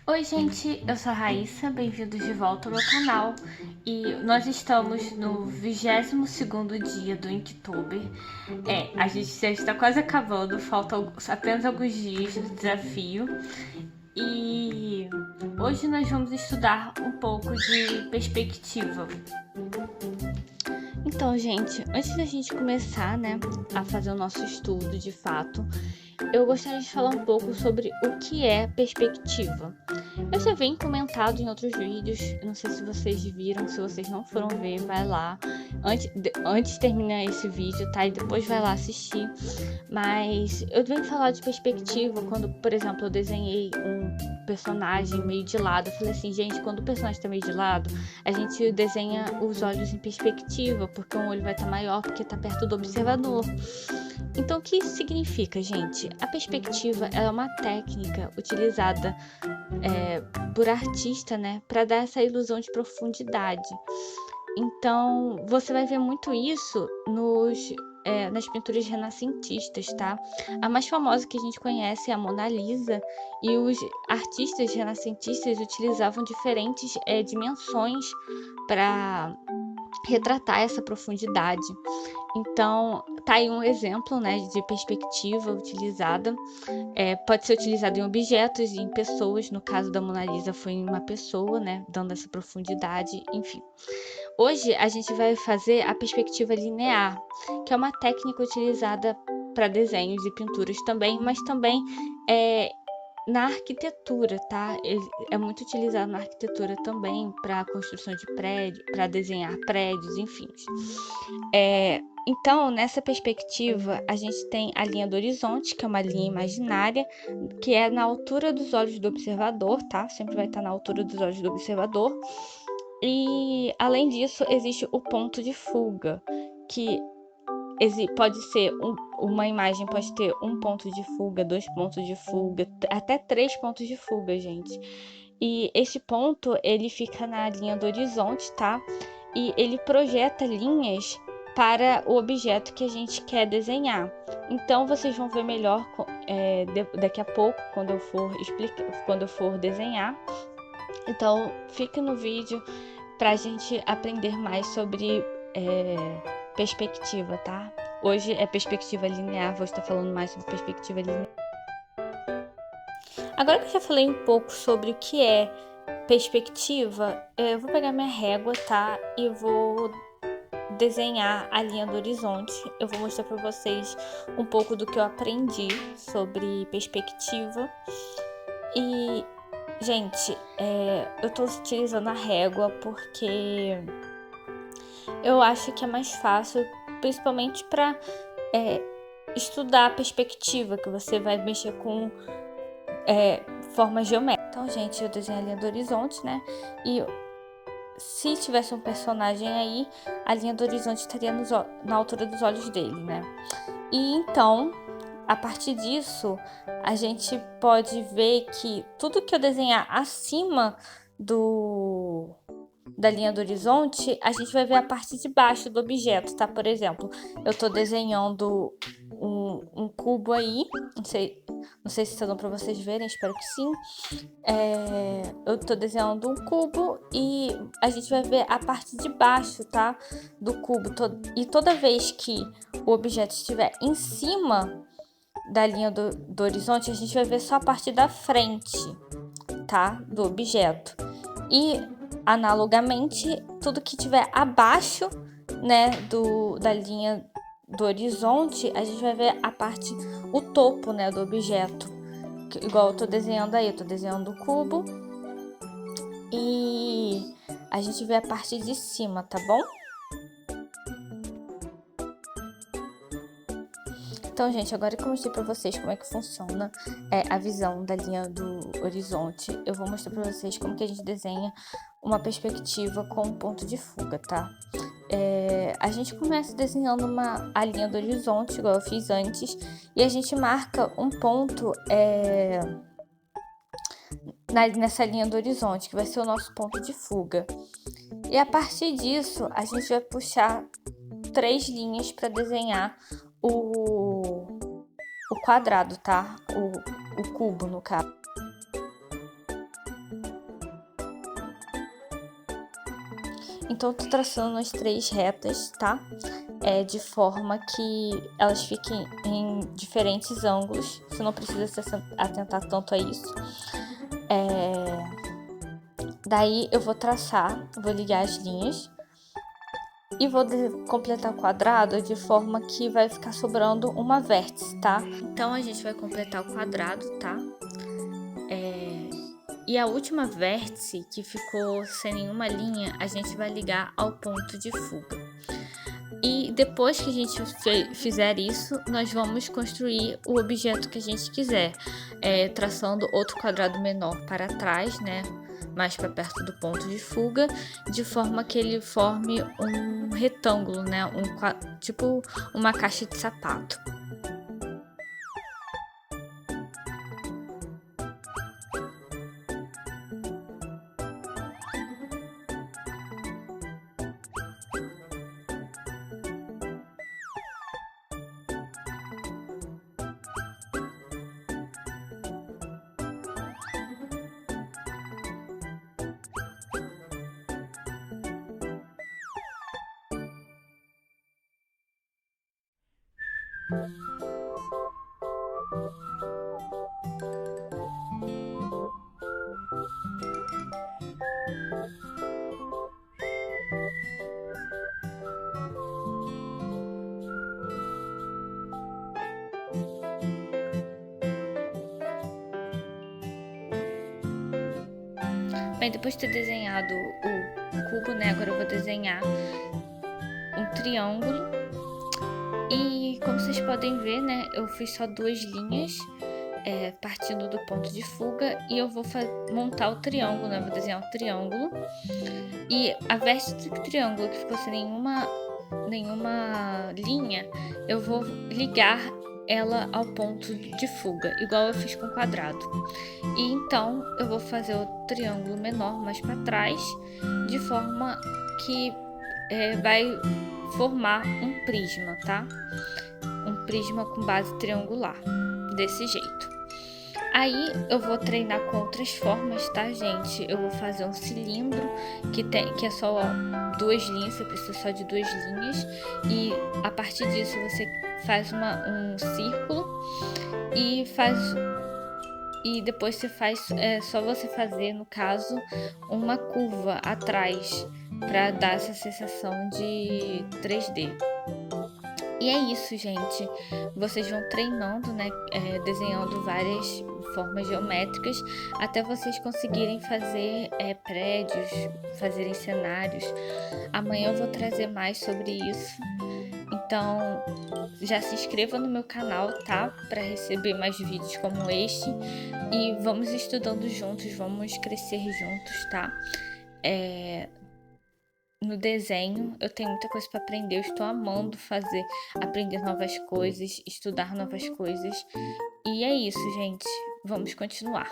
Oi, gente, eu sou a Raíssa, bem-vindos de volta ao meu canal. E nós estamos no 22º dia do Inktober. A gente já está quase acabando, faltam apenas alguns dias do desafio. E hoje nós vamos estudar um pouco de perspectiva. Então, gente, antes da gente começar, a fazer o nosso estudo de fato, eu gostaria de falar um pouco sobre o que é perspectiva. Eu já venho comentado em outros vídeos, eu não sei se vocês viram, se vocês não foram ver, vai lá. Antes de terminar esse vídeo, tá? E depois vai lá assistir. Mas eu venho falar de perspectiva quando, por exemplo, eu desenhei um personagem meio de lado. Eu falei assim, gente, quando o personagem tá meio de lado, a gente desenha os olhos em perspectiva, porque um olho vai estar maior, porque tá perto do observador. Então, o que isso significa, gente? A perspectiva é uma técnica utilizada por artista, para dar essa ilusão de profundidade. Então, você vai ver muito isso nas pinturas renascentistas, tá? A mais famosa que a gente conhece é a Mona Lisa, e os artistas renascentistas utilizavam diferentes dimensões para retratar essa profundidade. Então, tá aí um exemplo, de perspectiva utilizada. Pode ser utilizado em objetos e em pessoas. No caso da Mona Lisa, foi em uma pessoa, dando essa profundidade, enfim. Hoje, a gente vai fazer a perspectiva linear, que é uma técnica utilizada para desenhos e pinturas também, mas também na arquitetura, tá? É muito utilizado na arquitetura também, para construção de prédio, para desenhar prédios, enfim. Então, nessa perspectiva, a gente tem a linha do horizonte, que é uma linha imaginária, que é na altura dos olhos do observador, tá? Sempre vai estar na altura dos olhos do observador. E, além disso, existe o ponto de fuga, que pode ser uma imagem pode ter um ponto de fuga, 2 pontos de fuga, até 3 pontos de fuga, gente. E esse ponto, ele fica na linha do horizonte, tá? E ele projeta linhas para o objeto que a gente quer desenhar. Então, vocês vão ver melhor daqui a pouco, quando eu for desenhar. Então, fique no vídeo para a gente aprender mais sobre perspectiva, tá? Hoje é perspectiva linear, vou estar falando mais sobre perspectiva linear. Agora que eu já falei um pouco sobre o que é perspectiva, eu vou pegar minha régua, tá? E vou desenhar a linha do horizonte. Eu vou mostrar para vocês um pouco do que eu aprendi sobre perspectiva. E, gente, eu tô utilizando a régua porque eu acho que é mais fácil, principalmente para estudar a perspectiva, que você vai mexer com formas geométricas. Então, gente, eu desenhei a linha do horizonte, E se tivesse um personagem aí, a linha do horizonte estaria na altura dos olhos dele, E então, a partir disso, a gente pode ver que tudo que eu desenhar acima da linha do horizonte, a gente vai ver a parte de baixo do objeto, tá? Por exemplo, eu tô desenhando um cubo aí, não sei se está dando para vocês verem, espero que sim. Eu tô desenhando um cubo e a gente vai ver a parte de baixo, tá? Do cubo. E toda vez que o objeto estiver em cima da linha do horizonte, a gente vai ver só a parte da frente, tá? Do objeto. E, analogamente, tudo que estiver abaixo, da linha do horizonte, a gente vai ver o topo, do objeto. Igual eu tô desenhando aí, eu tô desenhando o cubo e a gente vê a parte de cima, tá bom? Então, gente, agora que eu mostrei pra vocês como é que funciona a visão da linha do horizonte, eu vou mostrar pra vocês como que a gente desenha uma perspectiva com um ponto de fuga, tá? A gente começa desenhando a linha do horizonte, igual eu fiz antes, e a gente marca um ponto nessa linha do horizonte, que vai ser o nosso ponto de fuga. E a partir disso, a gente vai puxar 3 linhas para desenhar o quadrado, tá? O cubo, no caso. Então, eu tô traçando as 3 retas, tá? De forma que elas fiquem em diferentes ângulos. Você não precisa se atentar tanto a isso. Daí, eu vou traçar, vou ligar as linhas. E vou completar o quadrado de forma que vai ficar sobrando uma vértice, tá? Então, a gente vai completar o quadrado, tá? E a última vértice, que ficou sem nenhuma linha, a gente vai ligar ao ponto de fuga. E depois que a gente fizer isso, nós vamos construir o objeto que a gente quiser, traçando outro quadrado menor para trás, né? Mais para perto do ponto de fuga, de forma que ele forme um retângulo, né? Tipo uma caixa de sapato. Bem, depois de ter desenhado o cubo, né, agora eu vou desenhar um triângulo. E como vocês podem ver, né, eu fiz só 2 linhas, partindo do ponto de fuga, e eu vou montar o triângulo, né, vou desenhar um triângulo. E a vértice do triângulo que ficou sem nenhuma linha, eu vou ligar ela ao ponto de fuga, igual eu fiz com o quadrado. E então eu vou fazer o triângulo menor mais para trás, de forma que vai formar um prisma, tá? Um prisma com base triangular, desse jeito. Aí eu vou treinar com outras formas, tá, gente? Eu vou fazer um cilindro que é só 2 linhas, você precisa só de 2 linhas. E a partir disso você faz um círculo e depois você faz, só você fazer, no caso, uma curva atrás para dar essa sensação de 3D. E é isso, gente. Vocês vão treinando, né? Desenhando várias formas geométricas até vocês conseguirem fazer prédios, fazerem cenários. Amanhã eu vou trazer mais sobre isso. Então, já se inscreva no meu canal, tá? Para receber mais vídeos como este. E vamos estudando juntos, vamos crescer juntos, tá? No desenho, eu tenho muita coisa para aprender, eu estou amando aprender novas coisas, estudar novas coisas. E é isso, gente. Vamos continuar.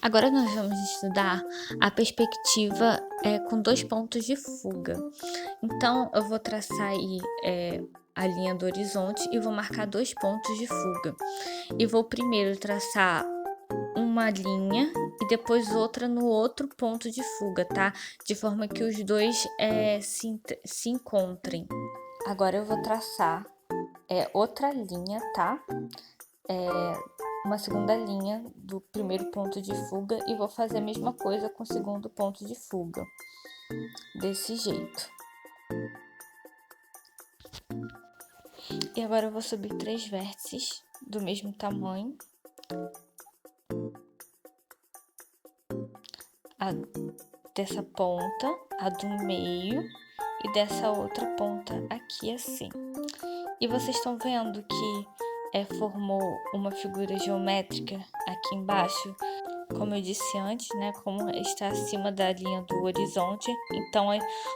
Agora nós vamos estudar a perspectiva com 2 pontos de fuga. Então, eu vou traçar aí a linha do horizonte e vou marcar 2 pontos de fuga. E vou primeiro traçar uma linha e depois outra no outro ponto de fuga, tá? De forma que os dois se encontrem. Agora eu vou traçar outra linha, tá? Uma segunda linha do primeiro ponto de fuga e vou fazer a mesma coisa com o segundo ponto de fuga, desse jeito. E agora eu vou subir 3 vértices do mesmo tamanho. A dessa ponta, a do meio e dessa outra ponta aqui assim. E vocês estão vendo que formou uma figura geométrica aqui embaixo? Como eu disse antes, né, como está acima da linha do horizonte, então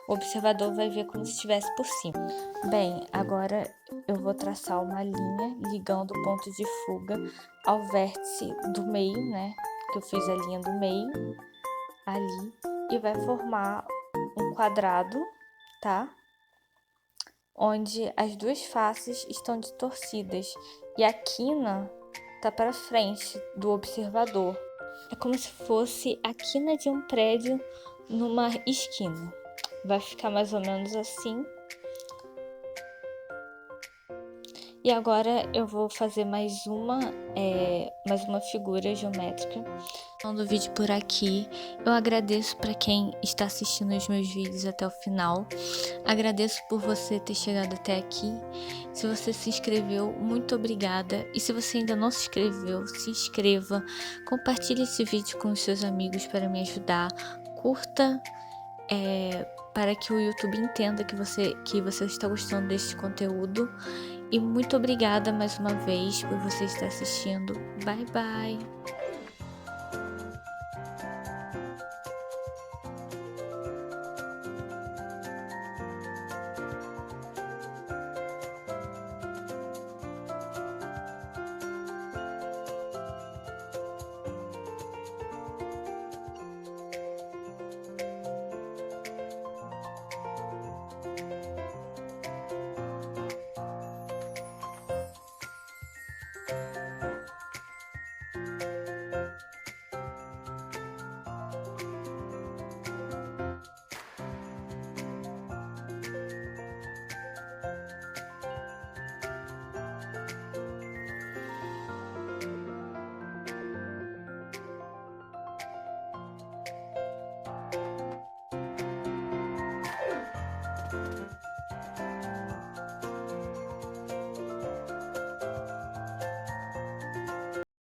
o observador vai ver como se estivesse por cima. Bem, agora eu vou traçar uma linha ligando o ponto de fuga ao vértice do meio, né, que eu fiz a linha do meio ali, e vai formar um quadrado, tá? Onde as duas faces estão distorcidas e a quina tá para frente do observador. É como se fosse a quina de um prédio numa esquina. Vai ficar mais ou menos assim. E agora eu vou fazer mais uma figura geométrica. Do vídeo por aqui. Eu agradeço para quem está assistindo os meus vídeos até o final. Agradeço por você ter chegado até aqui. Se você se inscreveu, muito obrigada. E se você ainda não se inscreveu, se inscreva. Compartilhe esse vídeo com os seus amigos para me ajudar. Curta para que o YouTube entenda que você está gostando desse conteúdo. E muito obrigada mais uma vez por você estar assistindo. Bye, bye!